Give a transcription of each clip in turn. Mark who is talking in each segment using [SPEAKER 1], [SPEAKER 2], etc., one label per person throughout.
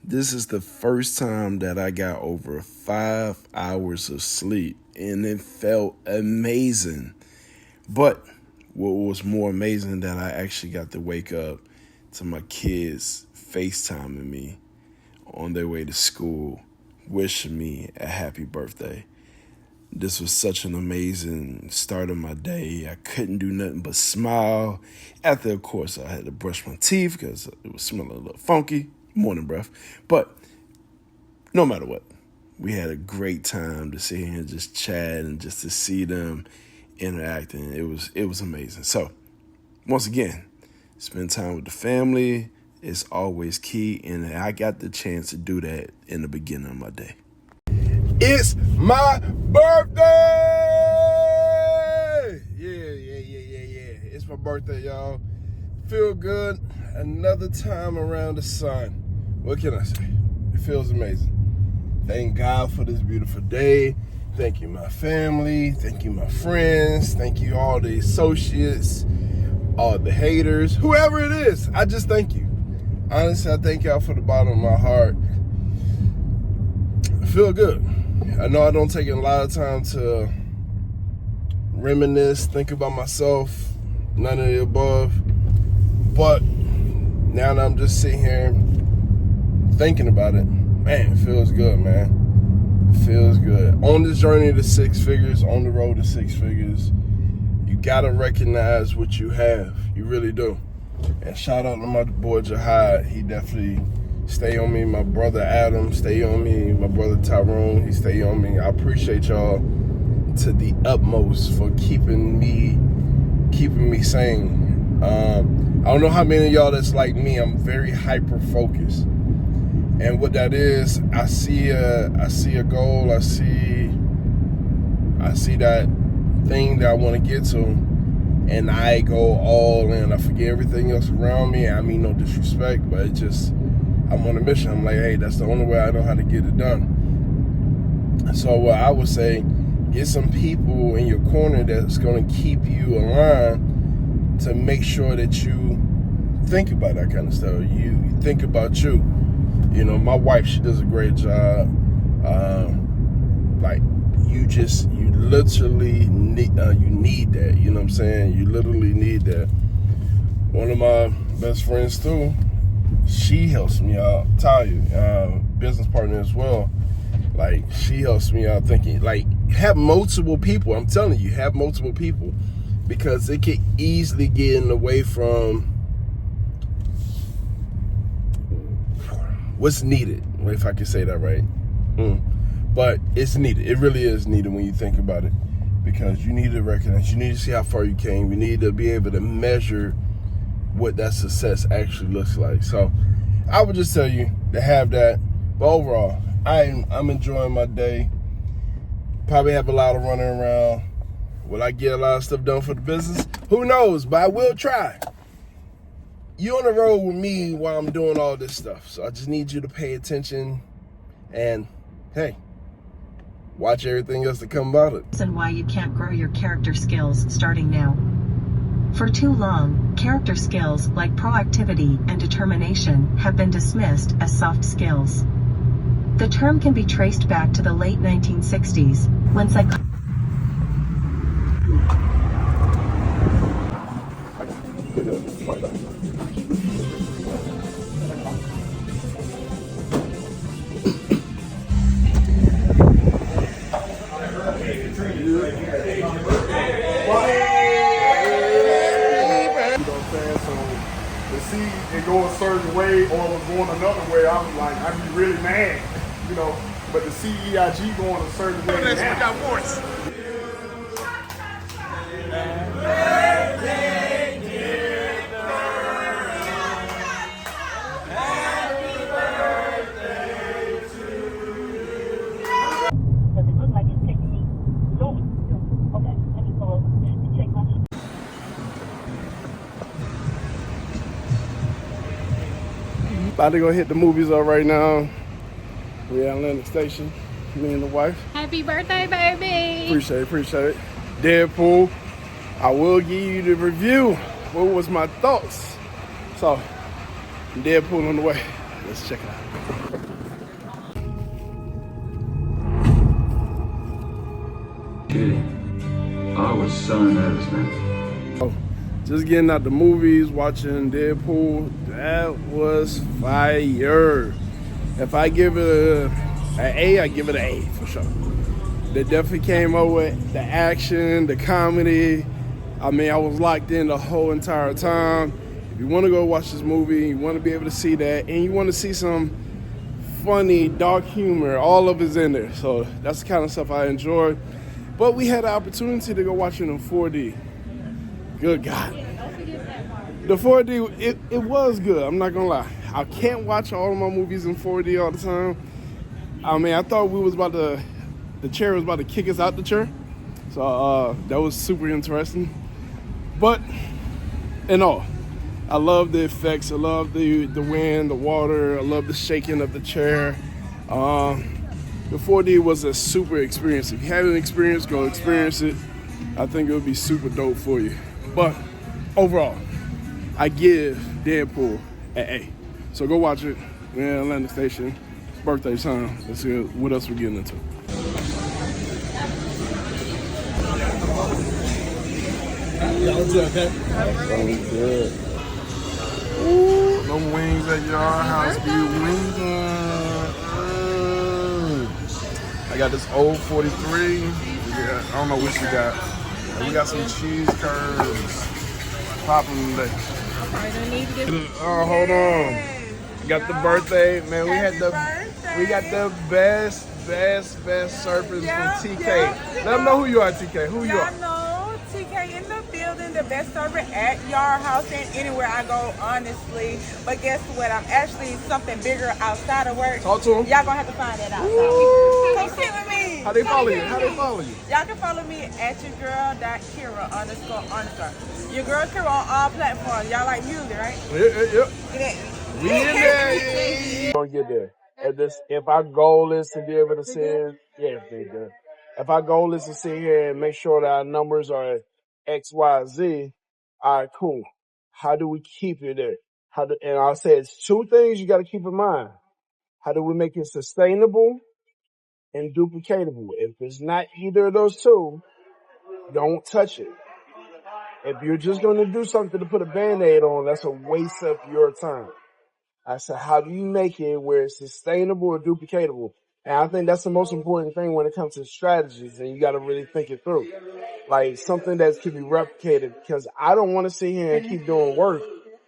[SPEAKER 1] This is the first time that I got over 5 hours of sleep, and it felt amazing. But what was more amazing that I actually got to wake up to my kids FaceTiming me on their way to school, wishing me a happy birthday. This was such an amazing start of my day. I couldn't do nothing but smile. After, of course, I had to brush my teeth because it was smelling a little funky. Morning breath. But no matter what, we had a great time to sit here and just chat and just to see them interacting. It was amazing. So, once again, spend time with the family is always key, and I got the chance to do that in the beginning of my day. It's my birthday! Yeah. It's my birthday, y'all. Feel good. Another time around the sun. What can I say? It feels amazing. Thank God for this beautiful day. Thank you, my family. Thank you, my friends. Thank you, all the associates, all the haters, whoever it is. I just thank you. Honestly, I thank y'all from the bottom of my heart. I feel good. I know I don't take a lot of time to reminisce, think about myself, none of the above. But now that I'm just sitting here thinking about it, man, it feels good, man. It feels good. On this journey to 6 figures, on the road to 6 figures, you gotta recognize what you have. You really do. And shout out to my boy Jihad. He definitely stay on me. My brother Adam, stay on me. My brother Tyrone, he stay on me. I appreciate y'all to the utmost for keeping me sane. I don't know how many of y'all that's like me. I'm very hyper focused, and what that is, I see a goal. I see that thing that I want to get to, and I go all in. I forget everything else around me. I mean, no disrespect, but it just, I'm on a mission. I'm like, hey, that's the only way I know how to get it done. So what I would say, get some people in your corner that's going to keep you aligned, to make sure that you think about that kind of stuff. You think about you. You know, my wife, she does a great job. You literally need that. You know what I'm saying? You literally need that. One of my best friends too, she helps me out. Talia, business partner as well. Like, she helps me out thinking, like, have multiple people. I'm telling you, have multiple people. Because it could easily get in the way from what's needed, if I can say that right. But it's needed. It really is needed when you think about it. Because you need to recognize, you need to see how far you came. You need to be able to measure what that success actually looks like. So I would just tell you to have that. But overall, I'm enjoying my day. Probably have a lot of running around. Will I get a lot of stuff done for the business? Who knows, but I will try. You on the road with me while I'm doing all this stuff. So I just need you to pay attention and, hey, watch everything else that come about it.
[SPEAKER 2] And why you can't grow your character skills starting now. For too long, character skills like proactivity and determination have been dismissed as soft skills. The term can be traced back to the late 1960s, when
[SPEAKER 3] see it go a certain way or it was going another way, I was like, I'd be really mad, you know. But the CEIG going a certain way. That's what got worse. About to go hit the movies up right now. We're at Atlantic Station, me and the wife.
[SPEAKER 4] Happy birthday, baby.
[SPEAKER 3] Appreciate it. Deadpool. I will give you the review. What was my thoughts? So, Deadpool on the way.
[SPEAKER 1] Let's check it out.
[SPEAKER 5] I was so nervous, man.
[SPEAKER 1] Oh, just getting out the movies, watching Deadpool. That was fire. If I give it an A, I give it an A for sure. They definitely came up with the action, the comedy. I mean, I was locked in the whole entire time. If you want to go watch this movie, you want to be able to see that, and you want to see some funny, dark humor, all of it's in there. So that's the kind of stuff I enjoy. But we had the opportunity to go watch it in 4D. Good God. The 4D, it was good. I'm not going to lie. I can't watch all of my movies in 4D all the time. I mean, I thought the chair was about to kick us out the chair. So that was super interesting. But in all, I love the effects. I love the wind, the water. I love the shaking of the chair. The 4D was a super experience. If you haven't experienced, go experience it. I think it would be super dope for you. But overall, I give Deadpool an A. So go watch it. We're in Atlanta Station. It's birthday time. Let's see what else we're getting into. Y'all do okay? Sounds good. Ooh, them wings at y'all house be winging. I got this old 43. Yeah, I don't know what you got. And we got some cheese curds. Popping today. Oh, hold on. Got the birthday, man. We got the best surfers from TK. Let them know who you are, TK. Who you are?
[SPEAKER 6] I know TK in the building, the best server at Yard House and anywhere I go, honestly. But guess what? I'm actually something bigger outside of work.
[SPEAKER 1] Talk to them.
[SPEAKER 6] Y'all gonna have to find that out. So. Come sit with me.
[SPEAKER 1] How they follow you? How they follow you?
[SPEAKER 6] Y'all can follow me at yourgirl.Kira__. Your girl Kira on all platforms. Y'all like music, right?
[SPEAKER 1] Yep.
[SPEAKER 6] Get
[SPEAKER 1] We in there. Yeah. Gonna get there. If our goal is to be able to sit, if our goal is to sit here and make sure that our numbers are X, Y, Z, all right, cool. How do we keep it there? And I'll say it's two things you got to keep in mind. How do we make it sustainable and duplicatable? If it's not either of those two, don't touch it. If you're just going to do something to put a Band-Aid on, that's a waste of your time. I said, how do you make it where it's sustainable or duplicatable? And I think that's the most important thing when it comes to strategies, and you got to really think it through. Like something that can be replicated, because I don't want to sit here and keep doing work,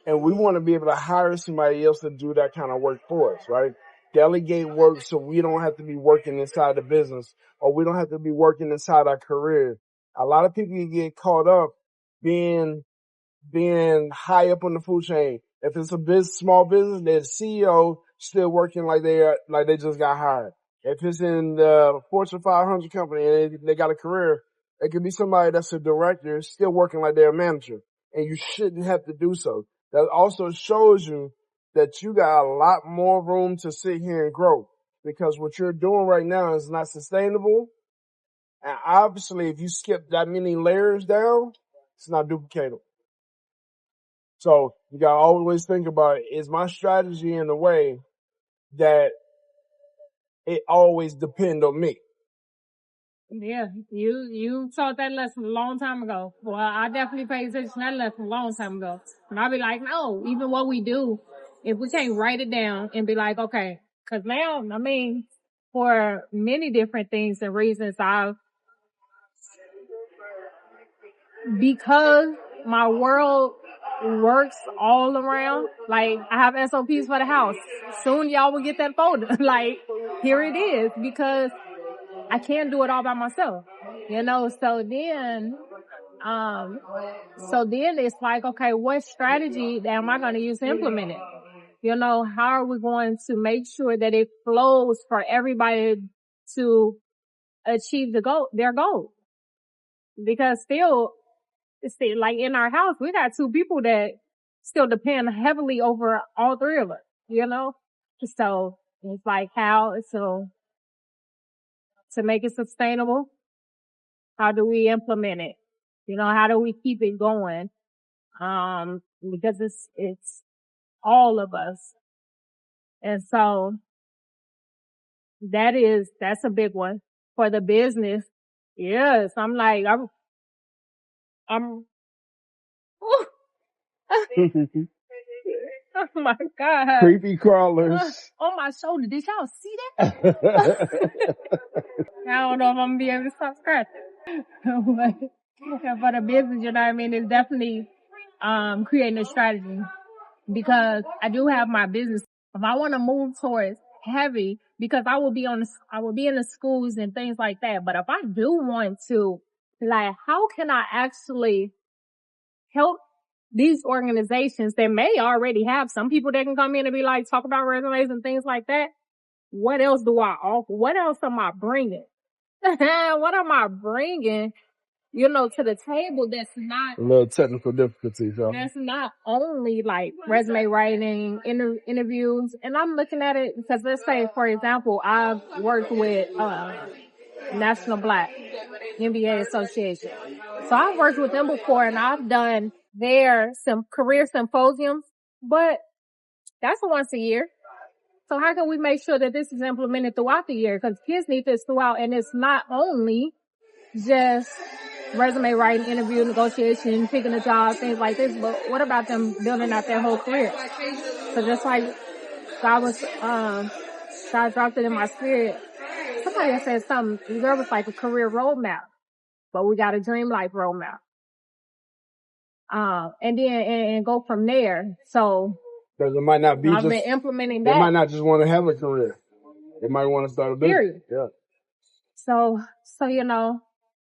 [SPEAKER 1] and we want to be able to hire somebody else to do that kind of work for us, right? Delegate work so we don't have to be working inside the business, or we don't have to be working inside our career. A lot of people get caught up being high up on the food chain. If it's a small business, the CEO still working like they just got hired. If it's in the Fortune 500 company and they got a career, it could be somebody that's a director still working like they're a manager. And you shouldn't have to do so. That also shows you that you got a lot more room to sit here and grow, because what you're doing right now is not sustainable. And obviously, if you skip that many layers down, it's not duplicatable. So you gotta always think about, is my strategy in a way that it always depend on me?
[SPEAKER 4] Yeah, you taught that lesson a long time ago. Well, I definitely paid attention to that lesson a long time ago. And I'll be like, no, even what we do, if we can't write it down and be like, okay, cause now, I mean, for many different things and reasons, because my world works all around, like I have SOPs for the house. Soon y'all will get that folder. Like, here it is, because I can't do it all by myself, so then it's like, okay, what strategy am I going to use to implement it? How are we going to make sure that it flows for everybody to achieve their goal? Because still, like in our house, we got two people that still depend heavily over all three of us, So it's like to make it sustainable, how do we implement it? How do we keep it going? Because it's all of us. And so that's a big one for the business. Yes. I'm like, I'm, ooh, oh my God.
[SPEAKER 1] Creepy crawlers.
[SPEAKER 4] On my shoulder. Did y'all see that? I don't know if I'm gonna be able to stop scratching. But for the business, you know what I mean? It's definitely, creating a strategy because I do have my business. If I want to move towards heavy, because I will be in the schools and things like that. But if I do want to, like, how can I actually help these organizations that may already have some people that can come in and be like, talk about resumes and things like that? What else do I offer? What else am I bringing? What am I bringing, to the table that's not,
[SPEAKER 1] A little technical difficulties, y'all.
[SPEAKER 4] that's not only like resume writing, interviews. And I'm looking at it because let's say, for example, I've worked with, National Black NBA Association. So I've worked with them before and I've done some career symposiums, but that's once a year. So how can we make sure that this is implemented throughout the year? Because kids need this throughout, and it's not only just resume writing, interview, negotiation, picking a job, things like this, but what about them building out their whole career? So just like God dropped it in my spirit, somebody had said something, there was like a career roadmap, but we got a dream life roadmap. And then, and go from there. So,
[SPEAKER 1] Because it might not be
[SPEAKER 4] I've
[SPEAKER 1] just,
[SPEAKER 4] been implementing
[SPEAKER 1] they
[SPEAKER 4] that.
[SPEAKER 1] might not just want to have a career. They might want to start a business.
[SPEAKER 4] Period.
[SPEAKER 1] Yeah.
[SPEAKER 4] So,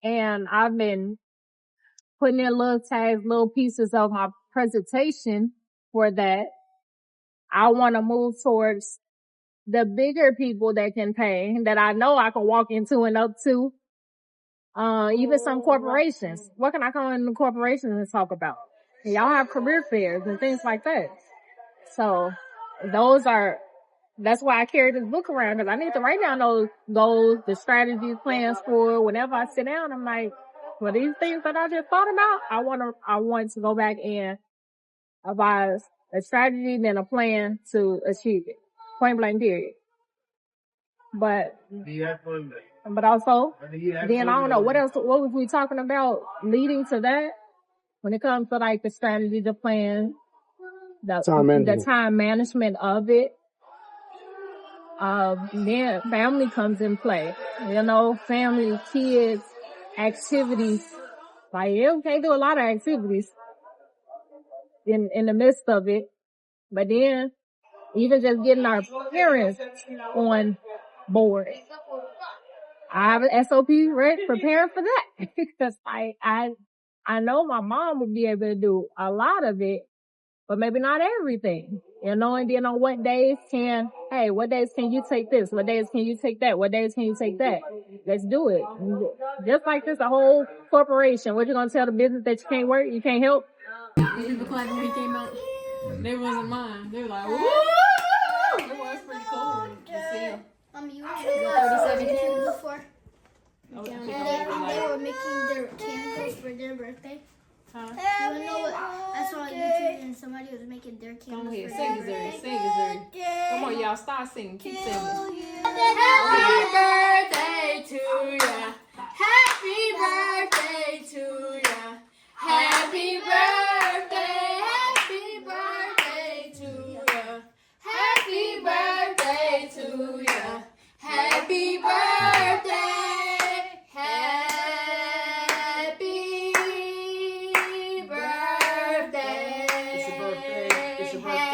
[SPEAKER 4] and I've been putting in little tags, little pieces of my presentation for that. I want to move towards the bigger people that can pay, that I know I can walk into and up to. Even some corporations. What can I come into corporations and talk about? Y'all have career fairs and things like that. So that's why I carry this book around, because I need to write down those goals, the strategies, plans for whenever I sit down. I'm like, well, these things that I just thought about, I want to go back and advise a strategy, then a plan to achieve it. Point blank period. But also, then I don't know, what was we talking about leading to that? When it comes to like the strategy, the plan, the time management of it. Then family comes in play. Family, kids, activities. Like, you can't do a lot of activities in the midst of it. But then, even just getting our parents on board. I have an SOP ready, preparing for that. Because I know my mom would be able to do a lot of it, but maybe not everything. And then on what days can you take this? What days can you take that? What days can you take that? Let's do it. Just like this, a whole corporation. What you gonna tell the business that you can't work? You can't help?
[SPEAKER 7] These people clapped when he came out. They wasn't mine. They were like, woo! It was pretty cool to see him.
[SPEAKER 8] You were 37 before.
[SPEAKER 7] Oh,
[SPEAKER 8] And they were making their candles for their birthday.
[SPEAKER 7] Huh?
[SPEAKER 8] You know what? I saw on YouTube and somebody was making their candles
[SPEAKER 7] Go ahead,
[SPEAKER 8] for
[SPEAKER 7] sing
[SPEAKER 8] their
[SPEAKER 7] it,
[SPEAKER 8] birthday.
[SPEAKER 7] sing it. Come on, y'all, start singing. Keep singing.
[SPEAKER 8] Happy birthday to ya. Happy birthday to ya. Happy birthday. Happy birthday to ya. Happy birthday to ya. Happy birthday. Happy birthday.
[SPEAKER 7] It's your birthday.